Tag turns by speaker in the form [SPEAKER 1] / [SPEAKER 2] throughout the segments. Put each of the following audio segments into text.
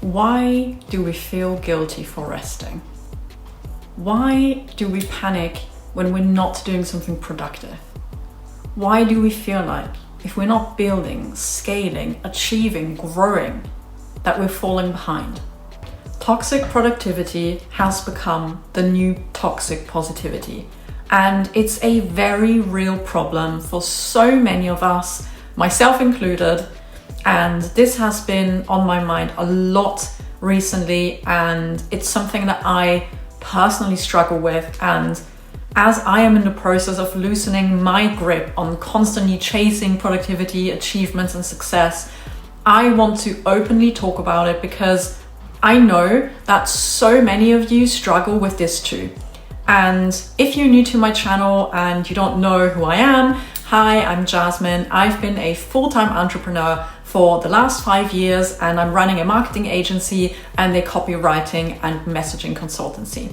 [SPEAKER 1] Why do we feel guilty for resting? Why do we panic when we're not doing something productive? Why do we feel like if we're not building, scaling, achieving, growing, that we're falling behind? Toxic productivity has become the new toxic positivity, and it's a very real problem for so many of us, myself included. And this has been on my mind a lot recently, and it's something that I personally struggle with. And as I am in the process of loosening my grip on constantly chasing productivity, achievements, and success, I want to openly talk about it because I know that so many of you struggle with this too. And if you're new to my channel and you don't know who I am, hi, I'm Jasmine. I've been a full-time entrepreneur for the last 5 years, and I'm running a marketing agency and a copywriting and messaging consultancy.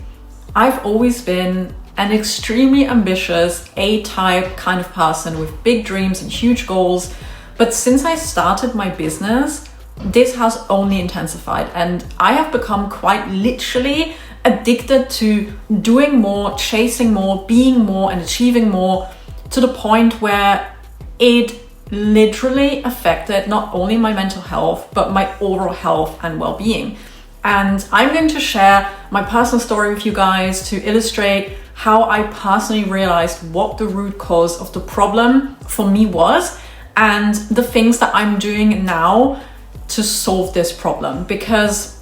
[SPEAKER 1] I've always been an extremely ambitious A-type kind of person with big dreams and huge goals. But since I started my business, this has only intensified, and I have become quite literally addicted to doing more, chasing more, being more, and achieving more, to the point where it literally affected not only my mental health, but my overall health and well-being. And I'm going to share my personal story with you guys to illustrate how I personally realized what the root cause of the problem for me was, and the things that I'm doing now to solve this problem, because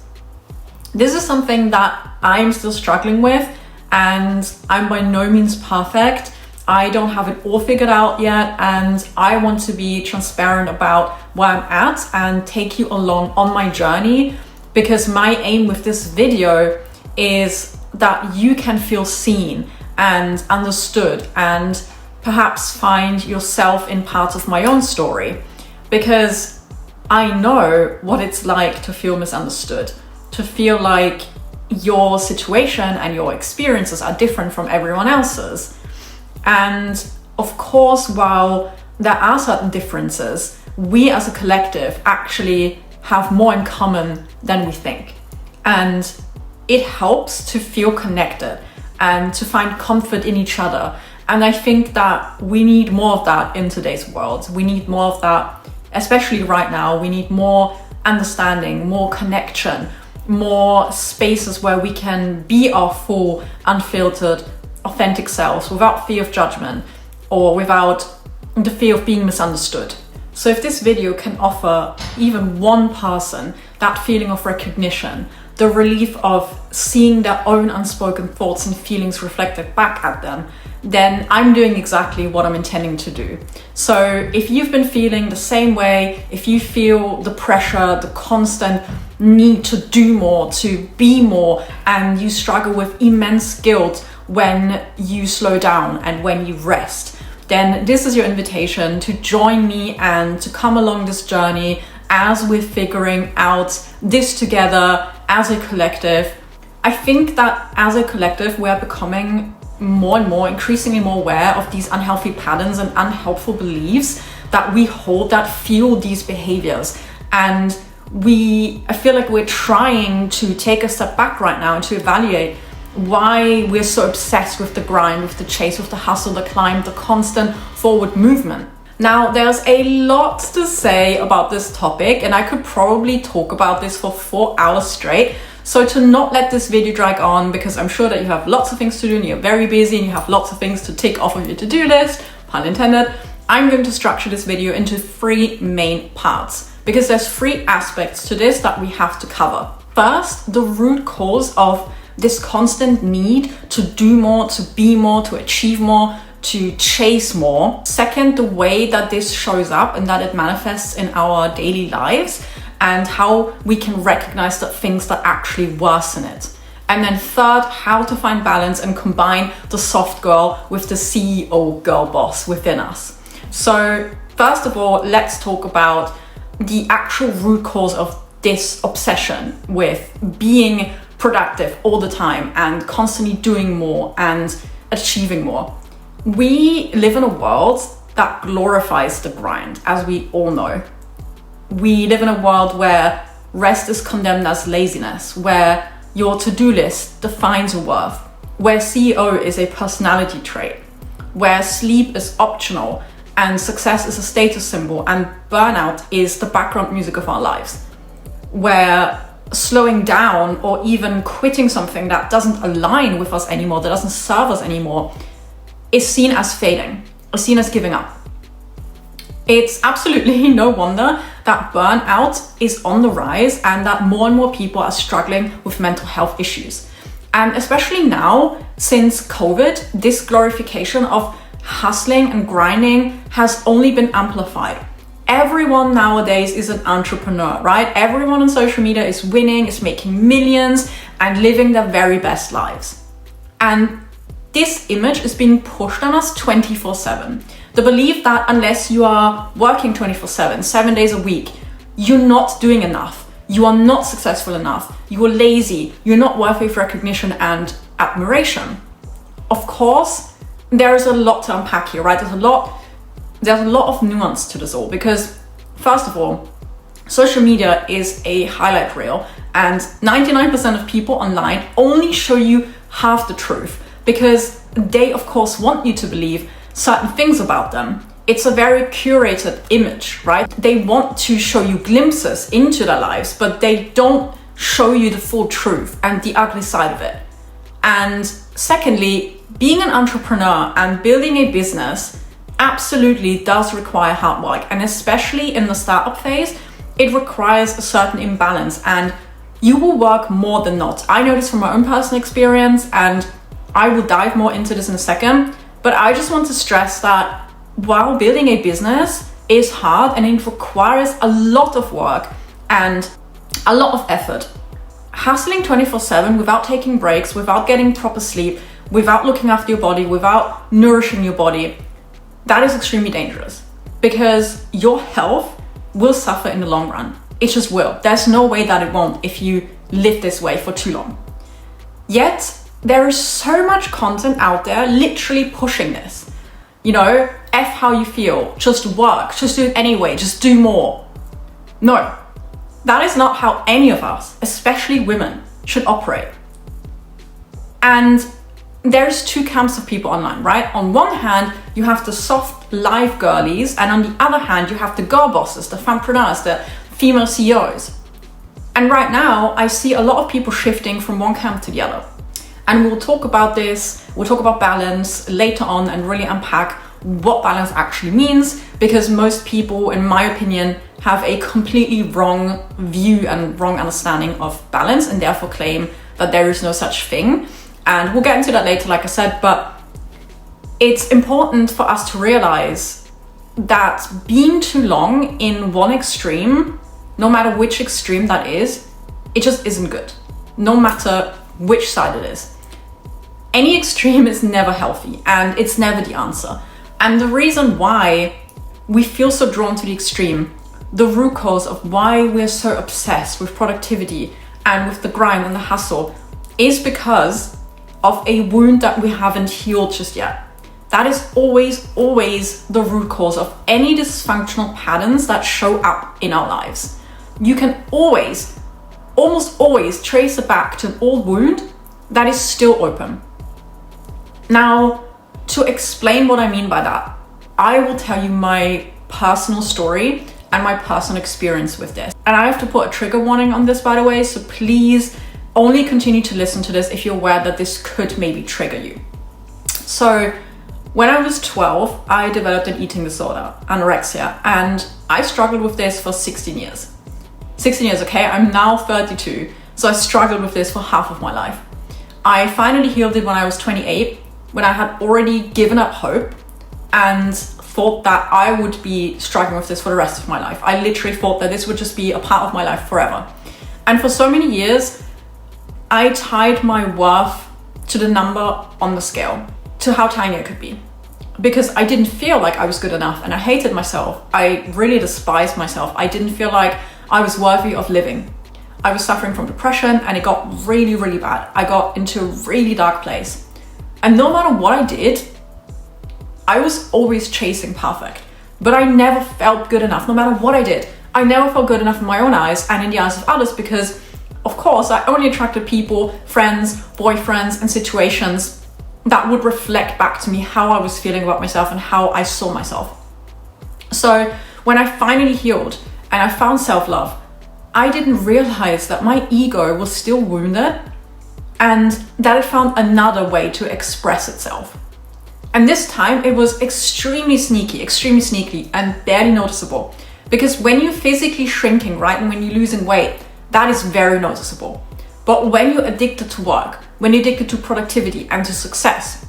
[SPEAKER 1] this is something that I'm still struggling with, and I'm by no means perfect. I don't have it all figured out yet, and I want to be transparent about where I'm at and take you along on my journey, because my aim with this video is that you can feel seen and understood and perhaps find yourself in parts of my own story, because I know what it's like to feel misunderstood, to feel like your situation and your experiences are different from everyone else's. And of course, while there are certain differences, we as a collective actually have more in common than we think. And it helps to feel connected and to find comfort in each other. And I think that we need more of that in today's world. We need more of that, especially right now. We need more understanding, more connection, more spaces where we can be our full, unfiltered, authentic selves without fear of judgment or without the fear of being misunderstood. So if this video can offer even one person that feeling of recognition, the relief of seeing their own unspoken thoughts and feelings reflected back at them, then I'm doing exactly what I'm intending to do. So if you've been feeling the same way, if you feel the pressure, the constant need to do more, to be more, and you struggle with immense guilt when you slow down and when you rest, then this is your invitation to join me and to come along this journey as we're figuring out this together as a collective. I think that as a collective, we're becoming more and more, increasingly more aware of these unhealthy patterns and unhelpful beliefs that we hold that fuel these behaviors. And I feel like we're trying to take a step back right now and to evaluate why we're so obsessed with the grind, with the chase, with the hustle, the climb, the constant forward movement. Now, there's a lot to say about this topic, and I could probably talk about this for 4 hours straight. So to not let this video drag on, because I'm sure that you have lots of things to do and you're very busy and you have lots of things to tick off of your to-do list, pun intended, I'm going to structure this video into 3 main parts, because there's 3 aspects to this that we have to cover. First, the root cause of this constant need to do more, to be more, to achieve more, to chase more. Second, the way that this shows up and that it manifests in our daily lives, and how we can recognize the things that actually worsen it. And then third, how to find balance and combine the soft girl with the CEO girl boss within us. So first of all, let's talk about the actual root cause of this obsession with being productive all the time and constantly doing more and achieving more. We live in a world that glorifies the grind, as we all know. We live in a world where rest is condemned as laziness, where your to-do list defines your worth, where CEO is a personality trait, where sleep is optional and success is a status symbol and burnout is the background music of our lives, where slowing down or even quitting something that doesn't align with us anymore, that doesn't serve us anymore, is seen as failing, or seen as giving up. It's absolutely no wonder that burnout is on the rise and that more and more people are struggling with mental health issues. And especially now, since COVID, this glorification of hustling and grinding has only been amplified. Everyone nowadays is an entrepreneur, right? Everyone on social media is winning, is making millions and living their very best lives. And this image is being pushed on us 24/7. The belief that unless you are working 24/7, 7 days a week, you're not doing enough. You are not successful enough. You are lazy. You're not worthy of recognition and admiration. Of course, there is a lot to unpack here, right? There's a lot of nuance to this all, because first of all, social media is a highlight reel and 99% of people online only show you half the truth because they of course want you to believe certain things about them. It's a very curated image, right? They want to show you glimpses into their lives, but they don't show you the full truth and the ugly side of it. And secondly, being an entrepreneur and building a business absolutely does require hard work. And especially in the startup phase, it requires a certain imbalance and you will work more than not. I know this from my own personal experience and I will dive more into this in a second, but I just want to stress that while building a business is hard and it requires a lot of work and a lot of effort, hustling 24/7 without taking breaks, without getting proper sleep, without looking after your body, without nourishing your body, that is extremely dangerous because your health will suffer in the long run. It just will. There's no way that it won't if you live this way for too long. Yet, there is so much content out there literally pushing this. You know, F how you feel, just work, just do it anyway, just do more. No, that is not how any of us, especially women, should operate. And there's two camps of people online, right? On one hand, you have the soft life girlies, and on the other hand, you have the girl bosses, the fempreneurs, the female CEOs. And right now, I see a lot of people shifting from one camp to the other. And we'll talk about this, we'll talk about balance later on and really unpack what balance actually means, because most people, in my opinion, have a completely wrong view and wrong understanding of balance and therefore claim that there is no such thing. And we'll get into that later, like I said, but it's important for us to realize that being too long in one extreme, no matter which extreme that is, it just isn't good, no matter which side it is. Any extreme is never healthy and it's never the answer. And the reason why we feel so drawn to the extreme, the root cause of why we're so obsessed with productivity and with the grind and the hustle, is because of a wound that we haven't healed just yet. That is always the root cause of any dysfunctional patterns that show up in our lives. You can almost always trace it back to an old wound that is still open. Now, to explain what I mean by that, I will tell you my personal story and my personal experience with this. And I have to put a trigger warning on this, by the way, so please only continue to listen to this if you're aware that this could maybe trigger you. So, when I was 12, I developed an eating disorder, anorexia, and I struggled with this for 16 years. 16 years, okay? I'm now 32, so I struggled with this for half of my life. I finally healed it when I was 28, when I had already given up hope and thought that I would be struggling with this for the rest of my life. I literally thought that this would just be a part of my life forever. And for so many years, I tied my worth to the number on the scale, to how tiny it could be. Because I didn't feel like I was good enough and I hated myself. I really despised myself. I didn't feel like I was worthy of living. I was suffering from depression and it got really, really bad. I got into a really dark place. And no matter what I did, I was always chasing perfect. But I never felt good enough. No matter what I did, I never felt good enough in my own eyes and in the eyes of others because, of course, I only attracted people, friends, boyfriends, and situations that would reflect back to me how I was feeling about myself and how I saw myself. So when I finally healed and I found self-love, I didn't realize that my ego was still wounded and that it found another way to express itself. And this time it was extremely sneaky and barely noticeable. Because when you're physically shrinking, right, and when you're losing weight, that is very noticeable. But when you're addicted to work, when you're addicted to productivity and to success,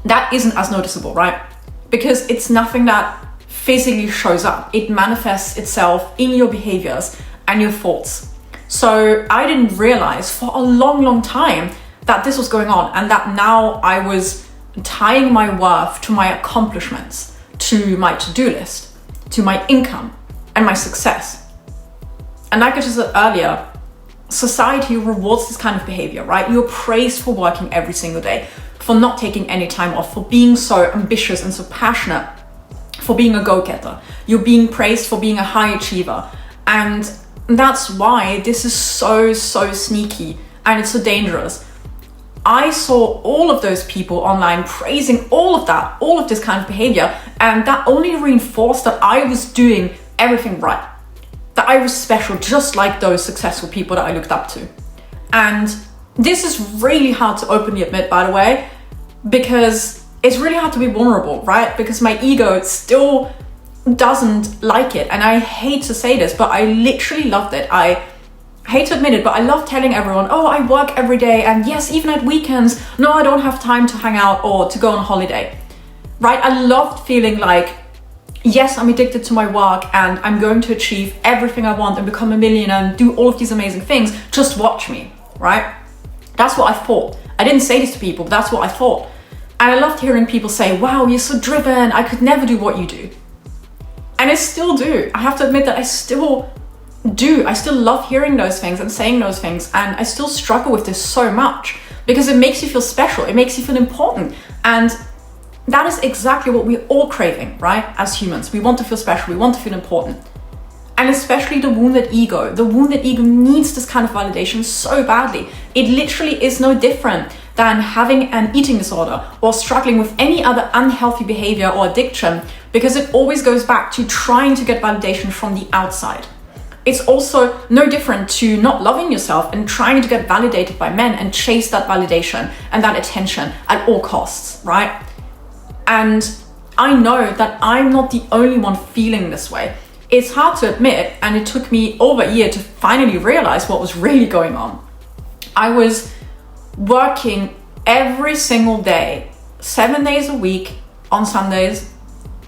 [SPEAKER 1] that isn't as noticeable, right? Because it's nothing that physically shows up. It manifests itself in your behaviors and your thoughts. So I didn't realize for a long time that this was going on and that now I was tying my worth to my accomplishments, to my to-do list, to my income and my success. And like I just said earlier, society rewards this kind of behavior, right? You're praised for working every single day, for not taking any time off, for being so ambitious and so passionate, for being a go-getter. You're being praised for being a high achiever. And that's why this is so sneaky and it's so dangerous. I saw all of those people online praising all of this kind of behavior, and that only reinforced that I was doing everything right, that I was special, just like those successful people that I looked up to. And this is really hard to openly admit, by the way, because it's really hard to be vulnerable, right? Because my ego still doesn't like it, and I hate to say this, but I literally loved it. I hate to admit it, but I love telling everyone, oh, I work every day, and yes, even at weekends, no, I don't have time to hang out or to go on holiday, right? I loved feeling like, yes, I'm addicted to my work and I'm going to achieve everything I want and become a millionaire and do all of these amazing things. Just watch me, right? That's what I thought. I didn't say this to people, but that's what I thought. And I loved hearing people say, wow, you're so driven, I could never do what you do. And I still do. I have to admit that I still do. I still love hearing those things and saying those things, and I still struggle with this so much because it makes you feel special, it makes you feel important, and that is exactly what we're all craving, right? As humans, we want to feel special, we want to feel important. And especially the wounded ego needs this kind of validation so badly. It literally is no different than having an eating disorder or struggling with any other unhealthy behavior or addiction, because it always goes back to trying to get validation from the outside. It's also no different to not loving yourself and trying to get validated by men and chase that validation and that attention at all costs, right? And I know that I'm not the only one feeling this way. It's hard to admit, and it took me over a year to finally realize what was really going on. I was working every single day, 7 days a week on Sundays,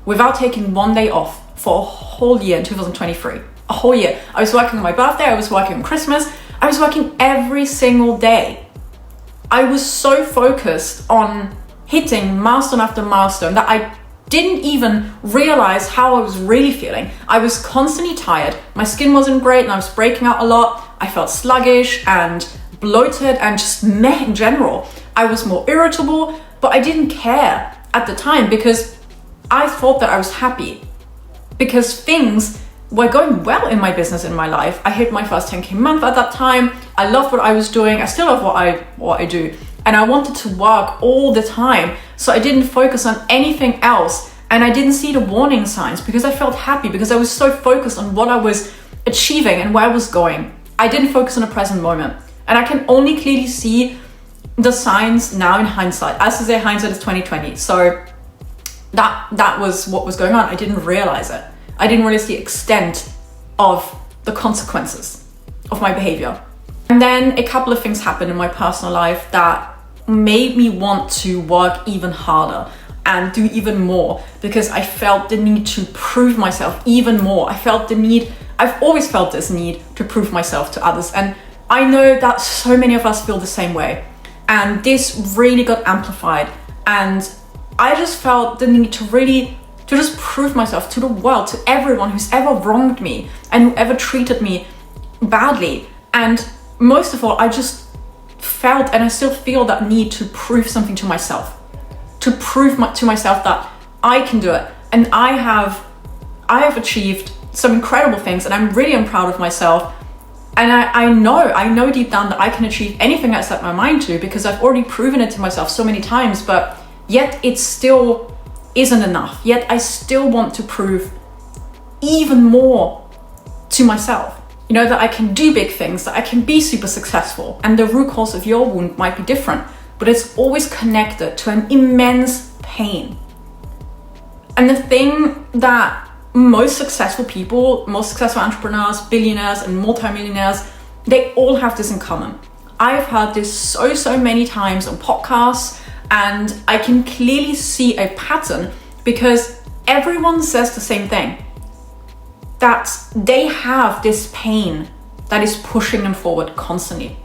[SPEAKER 1] without taking one day off for a whole year in 2023. A whole year. I was working on my birthday, I was working on Christmas, I was working every single day. I was so focused on hitting milestone after milestone that I didn't even realize how I was really feeling. I was constantly tired, my skin wasn't great and I was breaking out a lot, I felt sluggish and bloated and just meh in general. I was more irritable, but I didn't care at the time because I thought that I was happy because things were going well in my business, in my life. I hit my first 10K month at that time. I loved what I was doing. I still love what I do. And I wanted to work all the time. So I didn't focus on anything else. And I didn't see the warning signs because I felt happy because I was so focused on what I was achieving and where I was going. I didn't focus on the present moment. And I can only clearly see the signs now in hindsight. As to say, hindsight is 2020. So that was what was going on. I didn't realize it. I didn't realize the extent of the consequences of my behavior. And then a couple of things happened in my personal life that made me want to work even harder and do even more because I felt the need to prove myself even more. I've always felt this need to prove myself to others. And I know that so many of us feel the same way. And this really got amplified. And I just felt the need to just prove myself to the world, to everyone who's ever wronged me and whoever treated me badly. And most of all, I just felt, and I still feel, that need to prove something to myself, to myself that I can do it. And I have achieved some incredible things, and I'm really proud of myself. And I know deep down that I can achieve anything I set my mind to, because I've already proven it to myself so many times, but yet it still isn't enough. Yet I still want to prove even more to myself. You know, that I can do big things, that I can be super successful. And the root cause of your wound might be different, but it's always connected to an immense pain. And the thing that most successful people, most successful entrepreneurs, billionaires and multimillionaires, they all have this in common. I've heard this so many times on podcasts, and I can clearly see a pattern, because everyone says the same thing. That they have this pain that is pushing them forward constantly.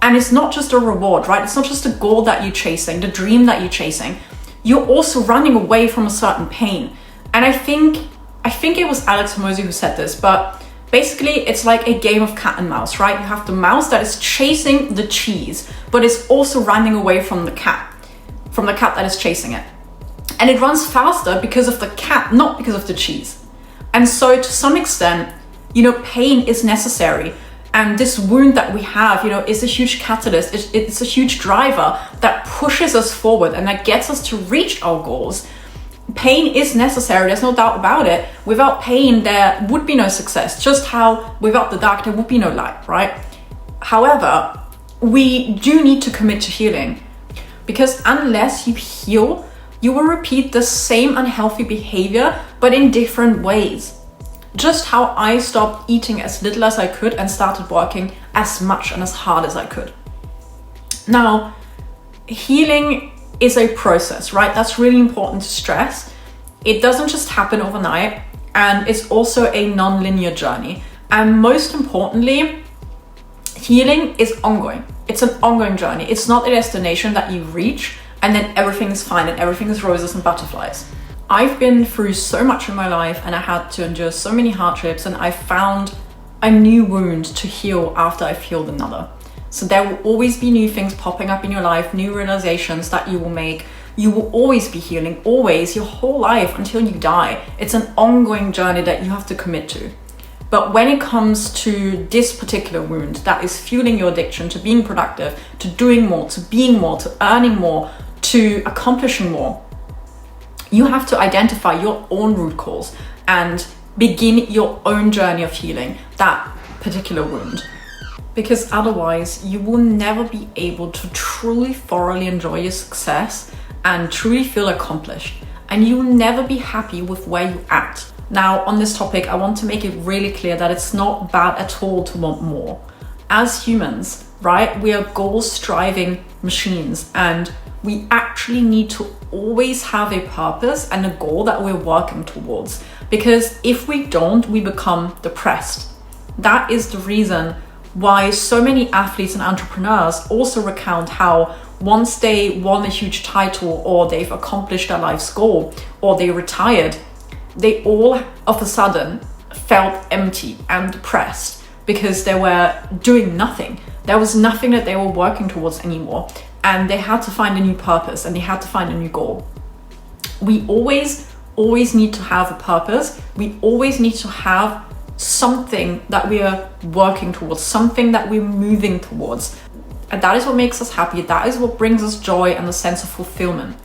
[SPEAKER 1] And it's not just a reward, right? It's not just a goal that you're chasing, the dream that you're chasing. You're also running away from a certain pain. And I think it was Alex Hormozy who said this, but basically it's like a game of cat and mouse, right? You have the mouse that is chasing the cheese, but it's also running away from the cat that is chasing it. And it runs faster because of the cat, not because of the cheese. And so to some extent, you know, pain is necessary. And this wound that we have, you know, is a huge catalyst. It's a huge driver that pushes us forward and that gets us to reach our goals. Pain is necessary, there's no doubt about it. Without pain, there would be no success. Just how without the dark, there would be no light, right? However, we do need to commit to healing, because unless you heal, you will repeat the same unhealthy behavior, but in different ways. Just how I stopped eating as little as I could and started working as much and as hard as I could. Now, healing is a process, right? That's really important to stress. It doesn't just happen overnight, and it's also a non-linear journey. And most importantly, healing is ongoing. It's an ongoing journey. It's not a destination that you reach and then everything is fine and everything is roses and butterflies. I've been through so much in my life, and I had to endure so many hardships, and I found a new wound to heal after I've healed another. So there will always be new things popping up in your life, new realizations that you will make. You will always be healing, always, your whole life until you die. It's an ongoing journey that you have to commit to. But when it comes to this particular wound that is fueling your addiction to being productive, to doing more, to being more, to earning more, to accomplishing more, you have to identify your own root cause and begin your own journey of healing that particular wound. Because otherwise, you will never be able to truly, thoroughly enjoy your success and truly feel accomplished. And you will never be happy with where you're at. Now, on this topic, I want to make it really clear that it's not bad at all to want more. As humans, right, we are goal-striving machines, and we actually need to always have a purpose and a goal that we're working towards. Because if we don't, we become depressed. That is the reason why so many athletes and entrepreneurs also recount how once they won a huge title, or they've accomplished their life's goal, or they retired, they all of a sudden felt empty and depressed because they were doing nothing. There was nothing that they were working towards anymore, and they had to find a new purpose and they had to find a new goal. We always need to have a purpose. We always need to have something that we are working towards, something that we're moving towards. And that is what makes us happy. That is what brings us joy and a sense of fulfillment.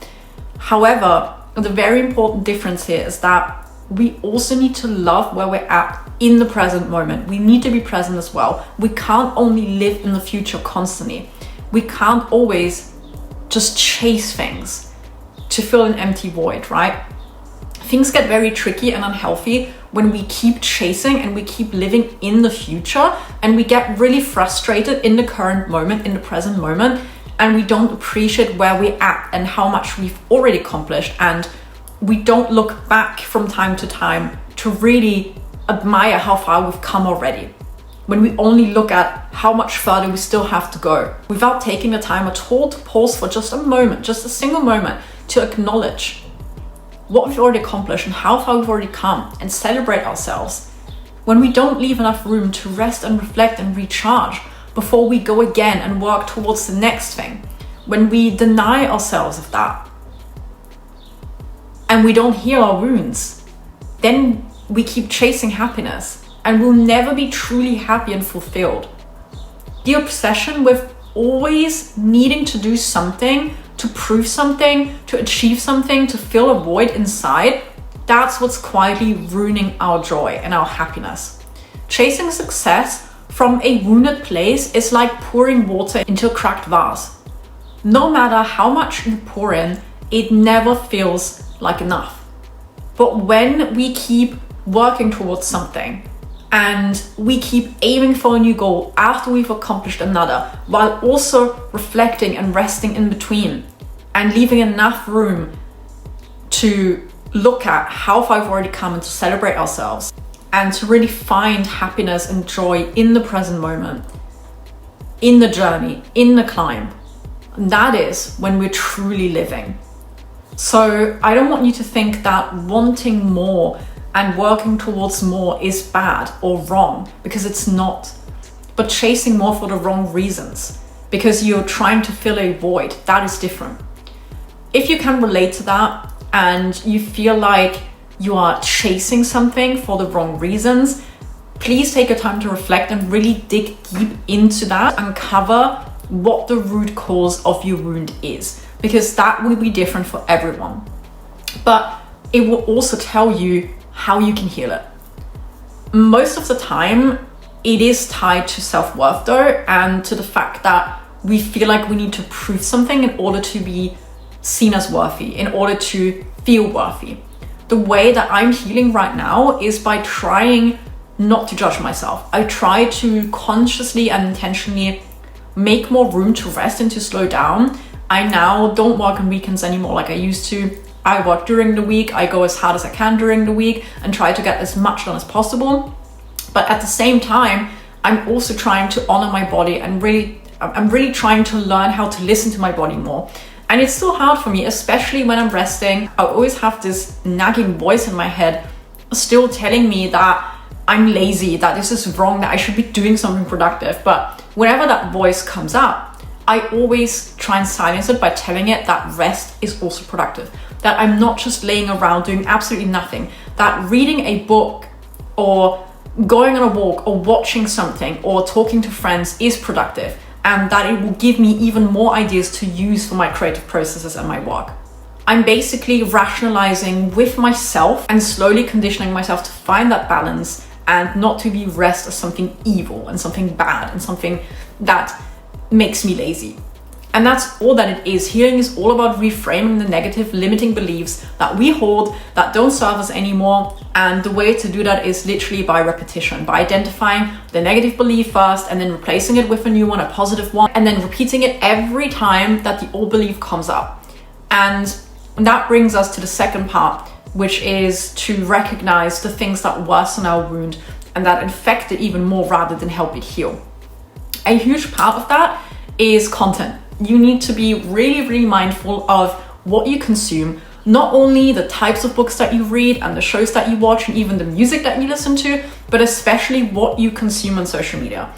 [SPEAKER 1] However, the very important difference here is that we also need to love where we're at in the present moment. We need to be present as well. We can't only live in the future constantly. We can't always just chase things to fill an empty void, right? Things get very tricky and unhealthy when we keep chasing and we keep living in the future, and we get really frustrated in the current moment, in the present moment, and we don't appreciate where we're at and how much we've already accomplished, and we don't look back from time to time to really admire how far we've come already, when we only look at how much further we still have to go, without taking the time at all to pause for just a moment, just a single moment, to acknowledge what we've already accomplished and how far we've already come, and celebrate ourselves. When we don't leave enough room to rest and reflect and recharge before we go again and work towards the next thing, when we deny ourselves of that and we don't heal our wounds, then we keep chasing happiness and we'll never be truly happy and fulfilled. The obsession with always needing to do something, to prove something, to achieve something, to fill a void inside, that's what's quietly ruining our joy and our happiness. Chasing success from a wounded place is like pouring water into a cracked vase. No matter how much you pour in, it never feels like enough. But when we keep working towards something and we keep aiming for a new goal after we've accomplished another, while also reflecting and resting in between and leaving enough room to look at how far we've already come and to celebrate ourselves and to really find happiness and joy in the present moment, in the journey, in the climb, that is when we're truly living. So I don't want you to think that wanting more and working towards more is bad or wrong, because it's not. But chasing more for the wrong reasons, because you're trying to fill a void, that is different. If you can relate to that and you feel like you are chasing something for the wrong reasons, please take your time to reflect and really dig deep into that, uncover what the root cause of your wound is, because that will be different for everyone. But it will also tell you how you can heal it. Most of the time, it is tied to self-worth though, and to the fact that we feel like we need to prove something in order to be seen as worthy, in order to feel worthy. The way that I'm healing right now is by trying not to judge myself. I try to consciously and intentionally make more room to rest and to slow down. I now don't work on weekends anymore like I used to. I work during the week. I go as hard as I can during the week and try to get as much done as possible. But at the same time, I'm also trying to honor my body and I'm really trying to learn how to listen to my body more. And it's still hard for me, especially when I'm resting. I always have this nagging voice in my head still telling me that I'm lazy, that this is wrong, that I should be doing something productive. But whenever that voice comes up, I always try and silence it by telling it that rest is also productive, that I'm not just laying around doing absolutely nothing, that reading a book or going on a walk or watching something or talking to friends is productive, and that it will give me even more ideas to use for my creative processes and my work. I'm basically rationalizing with myself and slowly conditioning myself to find that balance and not to view rest as something evil and something bad and something that makes me lazy. And that's all that it is. Healing is all about reframing the negative, limiting beliefs that we hold that don't serve us anymore. And the way to do that is literally by repetition, by identifying the negative belief first and then replacing it with a new one, a positive one, and then repeating it every time that the old belief comes up. And that brings us to the second part, which is to recognize the things that worsen our wound and that infect it even more rather than help it heal. A huge part of that is content. You need to be really, really mindful of what you consume, not only the types of books that you read and the shows that you watch and even the music that you listen to, but especially what you consume on social media.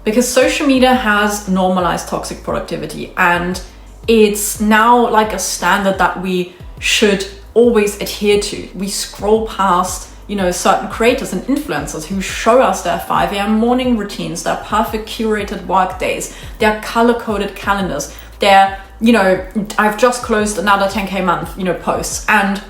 [SPEAKER 1] Because social media has normalized toxic productivity, and it's now like a standard that we should always adhere to. We scroll past certain creators and influencers who show us their 5 a.m. morning routines, their perfect curated work days, their color-coded calendars, their, I've just closed another 10K month, posts. And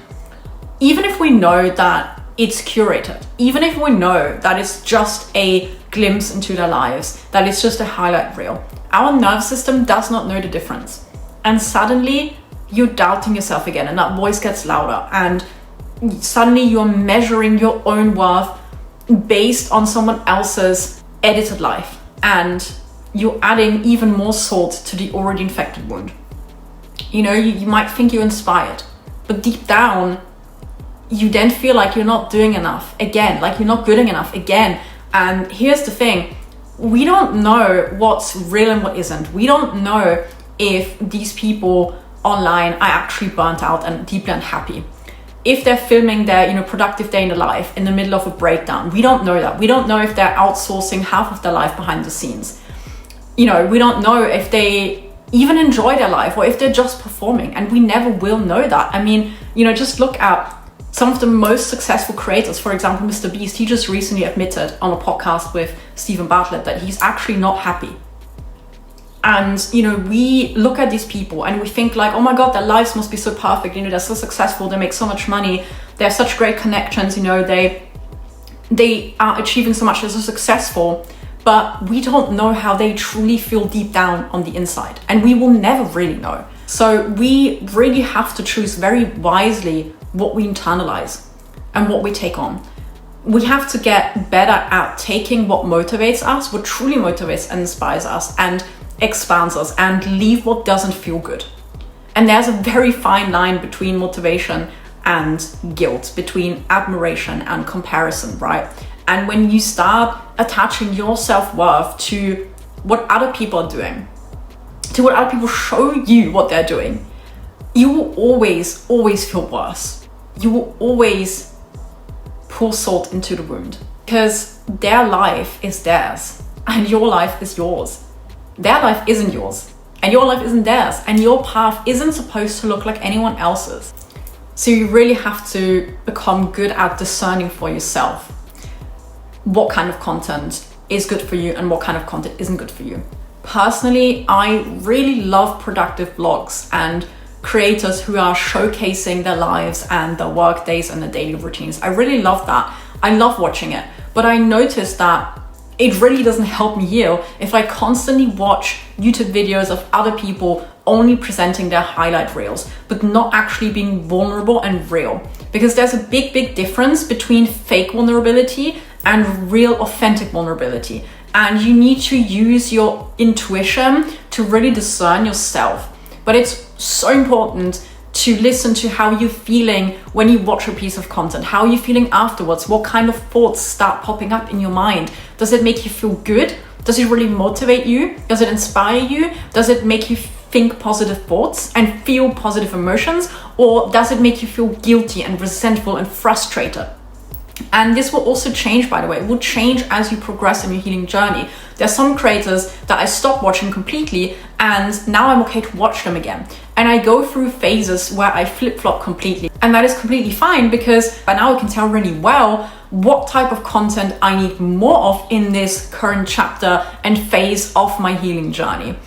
[SPEAKER 1] even if we know that it's curated, even if we know that it's just a glimpse into their lives, that it's just a highlight reel, our nervous system does not know the difference. And suddenly you're doubting yourself again, and that voice gets louder, and suddenly you're measuring your own worth based on someone else's edited life, and you're adding even more salt to the already infected wound. You might think you're inspired, but deep down you then feel like you're not doing enough again, like you're not good enough again. And here's the thing, we don't know what's real and what isn't. We don't know if these people online are actually burnt out and deeply unhappy. If they're filming their productive day in the life in the middle of a breakdown, we don't know that. We don't know if they're outsourcing half of their life behind the scenes. We don't know if they even enjoy their life or if they're just performing, and we never will know that. I mean, just look at Some of the most successful creators, for example, Mr. Beast, he just recently admitted on a podcast with Stephen Bartlett that he's actually not happy. And, you know, we look at these people and we think like, oh my God, their lives must be so perfect. You know, they're so successful. They make so much money. They have such great connections. You know, they are achieving so much. They're so successful, but we don't know how they truly feel deep down on the inside. And we will never really know. So we really have to choose very wisely what we internalize and what we take on. We have to get better at taking what motivates us, what truly motivates and inspires us, and expands us, and leave what doesn't feel good. And there's a very fine line between motivation and guilt, between admiration and comparison, right? And when you start attaching your self-worth to what other people are doing, to what other people show you what they're doing, you will always feel worse. You will always pour salt into the wound, because their life is theirs and your life is yours. Their life isn't yours and your life isn't theirs, and your path isn't supposed to look like anyone else's. So you really have to become good at discerning for yourself what kind of content is good for you and what kind of content isn't good for you. Personally, I really love productive vlogs and creators who are showcasing their lives and their work days and their daily routines. I really love that. I love watching it, but I noticed that it really doesn't help me heal if I constantly watch YouTube videos of other people only presenting their highlight reels, but not actually being vulnerable and real. Because there's a big difference between fake vulnerability and real authentic vulnerability. And you need to use your intuition to really discern yourself. But it's so important to listen to how you're feeling when you watch a piece of content. How are you feeling afterwards? What kind of thoughts start popping up in your mind? Does it make you feel good? Does it really motivate you? Does it inspire you? Does it make you think positive thoughts and feel positive emotions? Or does it make you feel guilty and resentful and frustrated? And this will also change, by the way. It will change as you progress in your healing journey. There's some creators that I stopped watching completely, and now I'm okay to watch them again. And I go through phases where I flip-flop completely. And that is completely fine, because by now I can tell really well what type of content I need more of in this current chapter and phase of my healing journey.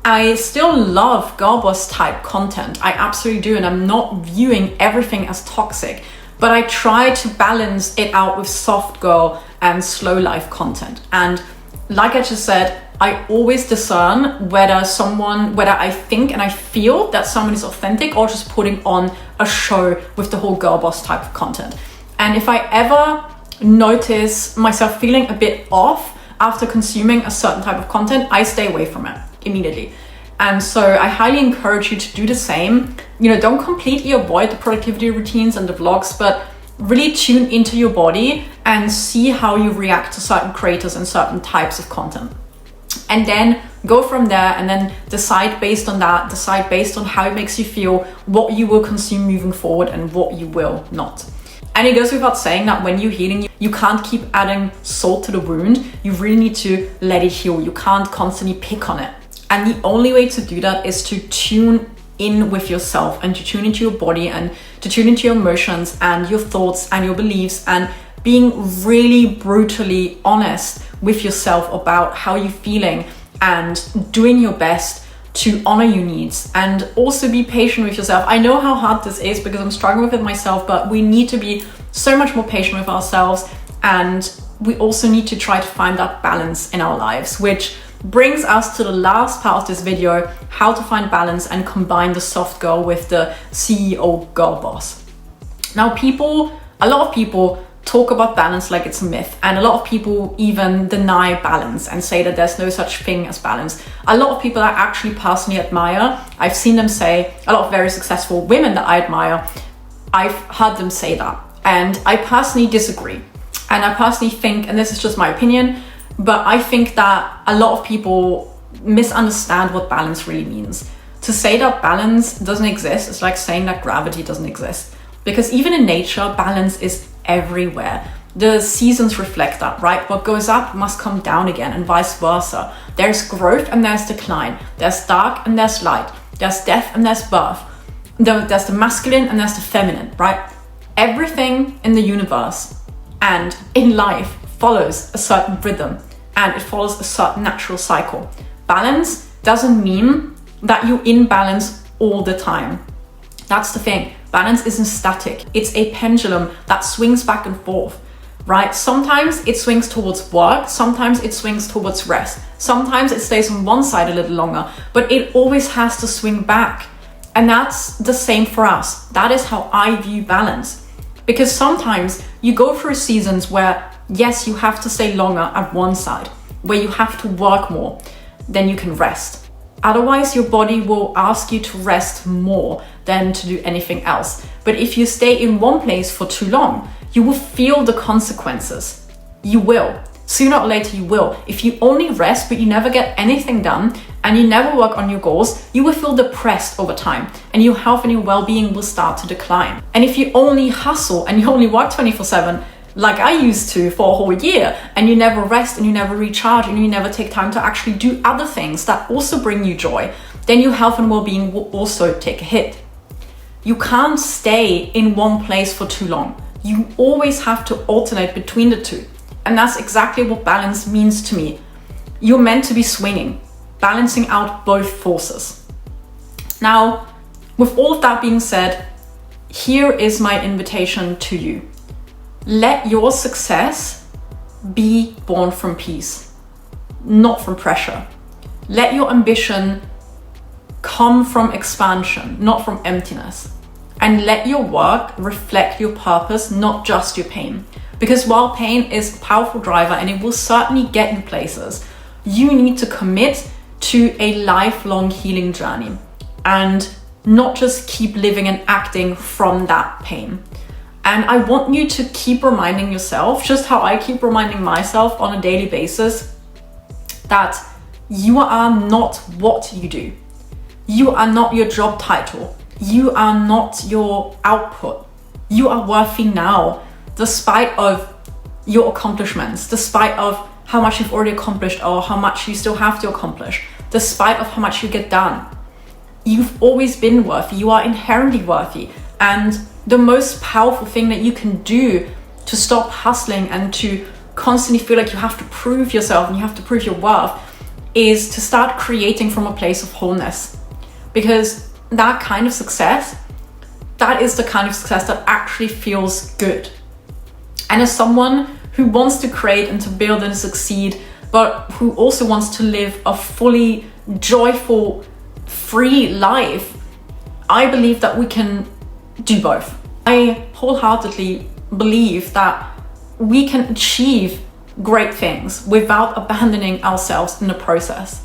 [SPEAKER 1] I still love girl boss type content. I absolutely do, and I'm not viewing everything as toxic. But I try to balance it out with soft girl and slow life content. And like I just said, I always discern whether I think and I feel that someone is authentic or just putting on a show with the whole girl boss type of content. And if I ever notice myself feeling a bit off after consuming a certain type of content, I stay away from it immediately. And so I highly encourage you to do the same. You know, don't completely avoid the productivity routines and the vlogs, but really tune into your body and see how you react to certain creators and certain types of content. And then go from there, and then decide based on that, decide based on how it makes you feel, what you will consume moving forward and what you will not. And it goes without saying that when you're healing, you can't keep adding salt to the wound. You really need to let it heal. You can't constantly pick on it. And the only way to do that is to tune in with yourself and to tune into your body and to tune into your emotions and your thoughts and your beliefs, and being really brutally honest with yourself about how you're feeling and doing your best to honor your needs, and also be patient with yourself. I know how hard this is because I'm struggling with it myself, but we need to be so much more patient with ourselves, and we also need to try to find that balance in our lives, which brings us to the last part of this video: how to find balance and combine the soft girl with the CEO girl boss. Now, a lot of people talk about balance like it's a myth, and a lot of people even deny balance and say that there's no such thing as balance. A lot of people I actually personally admire, I've seen them say, a lot of very successful women that I admire, I've heard them say that, and I personally disagree. And I personally think, and this is just my opinion, but I think that a lot of people misunderstand what balance really means. To say that balance doesn't exist is like saying that gravity doesn't exist. Because even in nature, balance is everywhere. The seasons reflect that, right? What goes up must come down again, and vice versa. There's growth and there's decline. There's dark and there's light. There's death and there's birth. There's the masculine and there's the feminine, right? Everything in the universe and in life follows a certain rhythm and it follows a certain natural cycle. Balance doesn't mean that you're in balance all the time. That's the thing. Balance isn't static. It's a pendulum that swings back and forth, right? Sometimes it swings towards work, sometimes it swings towards rest, sometimes it stays on one side a little longer, but it always has to swing back. And that's the same for us. That is how I view balance. Because sometimes you go through seasons where, yes, you have to stay longer at one side, where you have to work more, then you can rest. Otherwise, your body will ask you to rest more than to do anything else. But if you stay in one place for too long, you will feel the consequences. You will. Sooner or later, you will. If you only rest, but you never get anything done, and you never work on your goals, you will feel depressed over time, and your health and your well-being will start to decline. And if you only hustle and you only work 24/7, like I used to for a whole year, and you never rest and you never recharge and you never take time to actually do other things that also bring you joy, then your health and well-being will also take a hit. You can't stay in one place for too long. You always have to alternate between the two. And that's exactly what balance means to me. You're meant to be swinging, balancing out both forces. Now, with all of that being said, here is my invitation to you. Let your success be born from peace, not from pressure. Let your ambition come from expansion, not from emptiness. And let your work reflect your purpose, not just your pain. Because while pain is a powerful driver and it will certainly get you places, you need to commit to a lifelong healing journey and not just keep living and acting from that pain. And I want you to keep reminding yourself, just how I keep reminding myself on a daily basis, that you are not what you do. You are not your job title. You are not your output. You are worthy now, despite of your accomplishments, despite of how much you've already accomplished or how much you still have to accomplish, despite of how much you get done. You've always been worthy. You are inherently worthy. And the most powerful thing that you can do to stop hustling and to constantly feel like you have to prove yourself and you have to prove your worth is to start creating from a place of wholeness. Because that kind of success, that is the kind of success that actually feels good. And as someone who wants to create and to build and succeed, but who also wants to live a fully joyful, free life, I believe that we can do both. I wholeheartedly believe that we can achieve great things without abandoning ourselves in the process.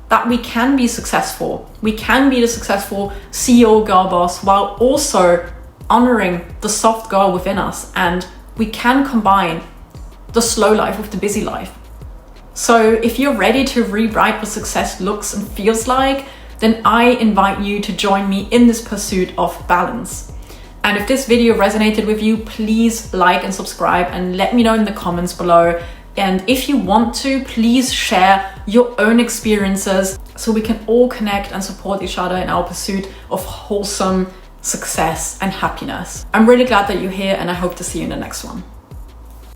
[SPEAKER 1] That we can be successful. We can be the successful CEO girl boss while also honoring the soft girl within us, and we can combine the slow life with the busy life. So if you're ready to rewrite what success looks and feels like, then I invite you to join me in this pursuit of balance. And if this video resonated with you, please like and subscribe and let me know in the comments below. And if you want to, please share your own experiences so we can all connect and support each other in our pursuit of wholesome success and happiness. I'm really glad that you're here, and I hope to see you in the next one.